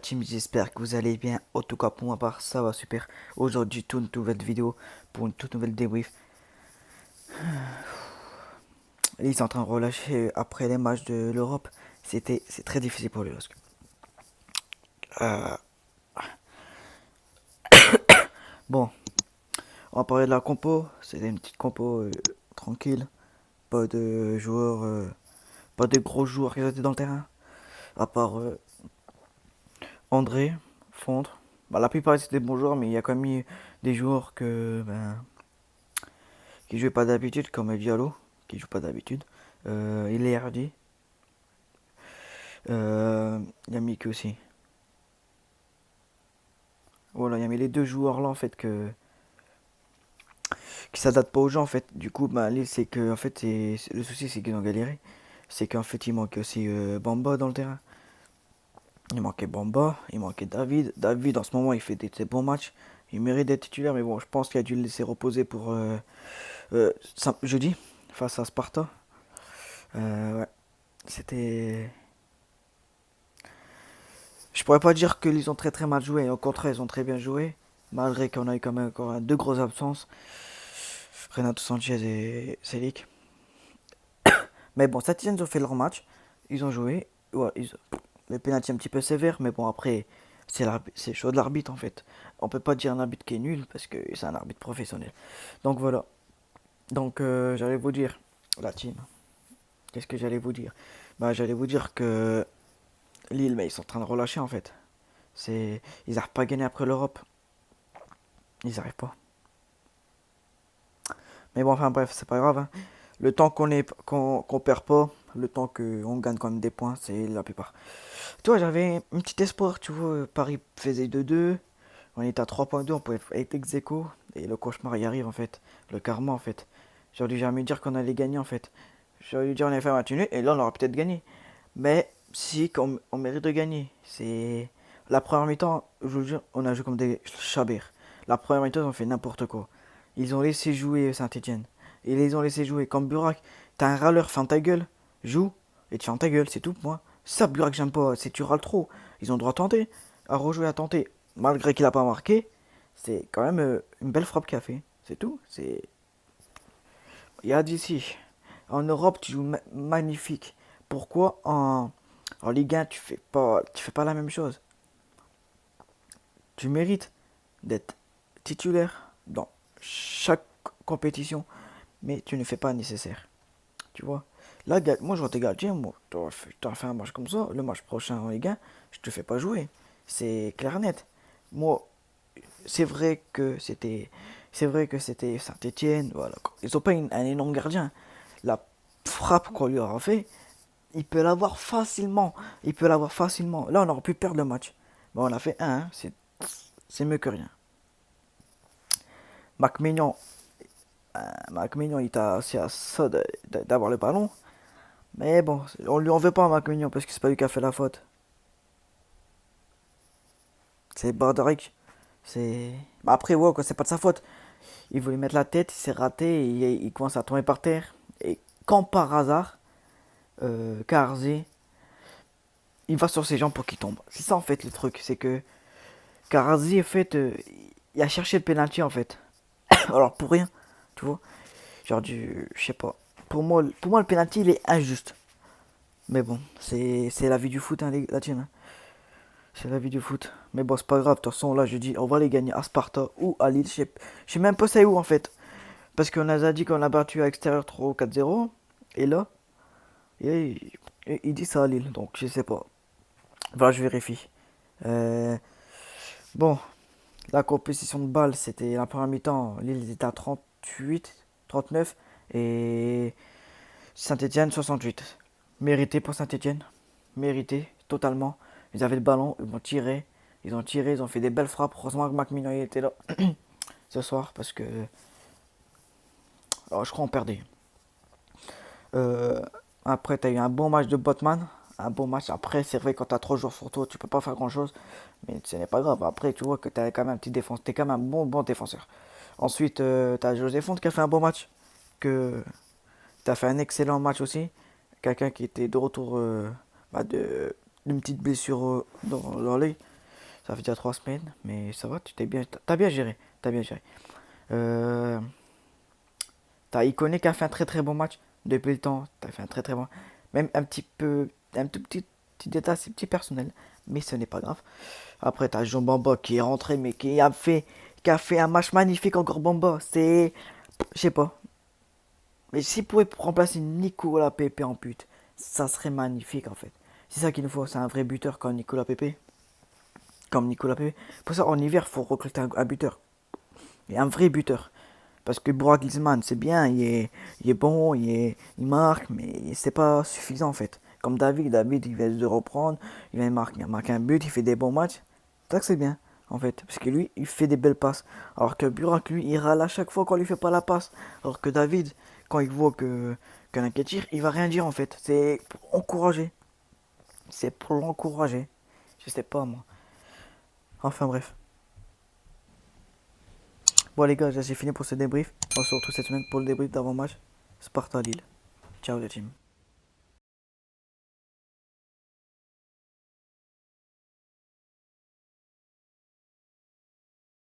team, j'espère que vous allez bien. En tout cas, pour ma part, ça va super. Aujourd'hui, toute nouvelle vidéo pour une toute nouvelle débrief. Ils sont en train de relâcher après les matchs de l'Europe. C'est très difficile pour lui. Euh, bon, on va parler de la compo. C'est une petite compo tranquille. Pas de joueurs, pas de gros joueurs qui étaient dans le terrain. À part André, Fondre. Bah, la plupart c'était des bons joueurs, mais il y a quand même eu des joueurs qui jouaient pas d'habitude, comme Diallo, qui joue pas d'habitude. Il est hardi. Il y a Mick aussi. Voilà, il y a mis les deux joueurs là en fait qui s'adaptent pas aux gens en fait. Du coup, bah, c'est que en fait, le souci c'est qu'ils ont galéré. C'est qu'en fait, il manque aussi Bamba dans le terrain. Il manquait Bamba, il manquait David. David en ce moment, il fait des bons matchs. Il mérite d'être titulaire, mais bon, je pense qu'il a dû le laisser reposer pour jeudi face à Sparta. Ouais, c'était. Je pourrais pas dire qu'ils ont très très mal joué. Au contraire, ils ont très bien joué. Malgré qu'on a eu quand même encore deux grosses absences. Renato Sanchez et Selic. Mais bon, Saint-Etienne, ils ont fait leur match. Ils ont joué. Ouais, les pénaltys un petit peu sévères. Mais bon, après, c'est chaud de l'arbitre en fait. On peut pas dire un arbitre qui est nul parce que c'est un arbitre professionnel. Donc voilà. Donc j'allais vous dire, la team. Qu'est-ce que j'allais vous dire? Bah, j'allais vous dire que Lille, mais ils sont en train de relâcher en fait. Ils n'arrivent pas à gagner après l'Europe. Ils n'arrivent pas. Mais bon, enfin bref, c'est pas grave, hein. Le temps qu'on perd pas, le temps qu'on gagne quand même des points, c'est la plupart. Tu vois, j'avais un petit espoir, tu vois, Paris faisait 2-2, on était à 3 points 2, on pouvait être ex aequo, et le cauchemar y arrive en fait, le karma en fait. J'aurais dû jamais dire qu'on allait gagner en fait. J'aurais dû dire on allait faire un match nul, et là on aurait peut-être gagné. Mais si, on mérite de gagner. C'est la première mi-temps, je vous jure, on a joué comme des chabers. La première mi-temps, ils ont fait n'importe quoi. Ils ont laissé jouer Saint-Etienne. Ils les ont laissé jouer. Comme Burak, t'as un râleur, ferme ta gueule, joue, et tu fermes ta gueule, c'est tout pour moi. Ça, Burak, j'aime pas, c'est tu râles trop. Ils ont le droit de tenter, à rejouer, à tenter. Malgré qu'il a pas marqué, c'est quand même une belle frappe qu'il a fait. C'est tout. Il y a d'ici. En Europe, tu joues magnifique. Pourquoi en Ligue 1, tu fais pas la même chose? Tu mérites d'être titulaire dans chaque compétition, mais tu ne fais pas nécessaire. Tu vois? Là, moi, je vois tes gardiens, moi, tu as fait un match comme ça, le match prochain en Ligue 1, je te fais pas jouer. C'est clair net. Moi, c'est vrai que c'était. C'est vrai que c'était Saint-Etienne, voilà. Ils n'ont pas un énorme gardien. La frappe qu'on lui aura fait, il peut l'avoir facilement. Il peut l'avoir facilement. Là, on aurait pu perdre le match. Bon, on a fait 1, hein. C'est mieux que rien. Mac Mignon, Mac Mignon, il t'a assez à ça d'avoir le ballon. Mais bon, on lui en veut pas à Mac Mignon parce que c'est pas lui qui a fait la faute. C'est Bardaric. C'est. Bah après, ouais, quoi, c'est pas de sa faute. Il voulait mettre la tête, il s'est raté, et il commence à tomber par terre. Et quand par hasard, Karzé, il va sur ses jambes pour qu'il tombe. C'est ça en fait le truc, c'est que Karzé, en fait, il a cherché le penalty en fait. Alors pour rien, tu vois. Genre je sais pas. Pour moi le penalty il est injuste. Mais bon, c'est la vie du foot, hein, la team. Hein. C'est la vie du foot. Mais bon, c'est pas grave. De toute façon, là, je dis, on va les gagner à Sparta ou à Lille. Je sais même pas c'est où en fait. Parce qu'on a dit qu'on a battu à l'extérieur 3 ou 4-0. Et là, il dit ça à Lille. Donc, je sais pas. Voilà, je vérifie. Euh, bon, la compétition de balle, c'était la première mi-temps. Lille était à 38, 39. Et Saint-Etienne, 68. Mérité pour Saint-Etienne. Mérité, totalement. Ils avaient le ballon, ils ont tiré. Ils ont fait des belles frappes. Heureusement que McMillan était là ce soir parce que je crois qu'on perdait. Euh, Après, tu as eu un bon match de Botman. Un bon match. Après, c'est vrai, quand tu as 3 jours sur toi, tu peux pas faire grand chose. Mais ce n'est pas grave. Après, tu vois que tu as quand même un petit défense. Tu es quand même un bon défenseur. Ensuite, tu as José Font qui a fait un bon match. Que tu as fait un excellent match aussi. Quelqu'un qui était de retour d'une petite blessure dans l'œil. Ça fait déjà 3 semaines, mais ça va, t'as bien géré, t'as bien géré. Euh, T'as Iconé qui a fait un très très bon match depuis le temps. T'as fait un très très bon. Même un petit peu, un tout petit détail, c'est petit personnel, mais ce n'est pas grave. Après, t'as Jean Bamba qui est rentré, mais qui a fait un match magnifique encore Bamba. Je sais pas. Mais s'il pouvait remplacer Nicolas Pepe en but, ça serait magnifique en fait. C'est ça qu'il nous faut, c'est un vrai buteur comme Nicolas Pepe. Comme Nicolas Pepe. Pour ça, en hiver, il faut recruter un buteur. Et un vrai buteur. Parce que Burak Griezmann, c'est bien, il est bon, il marque, mais c'est pas suffisant en fait. Comme David, il vient de reprendre, il a marqué un but, il fait des bons matchs. C'est ça que c'est bien, en fait. Parce que lui, il fait des belles passes. Alors que Burak, lui, il râle à chaque fois qu'on lui fait pas la passe. Alors que David, quand il voit qu'un qui tire, il va rien dire en fait. C'est pour encourager. C'est pour l'encourager. Je sais pas moi. Enfin bref. Bon les gars, j'ai fini pour ce débrief. On se retrouve cette semaine pour le débrief d'avant-match. Sparta Lille. Ciao les team.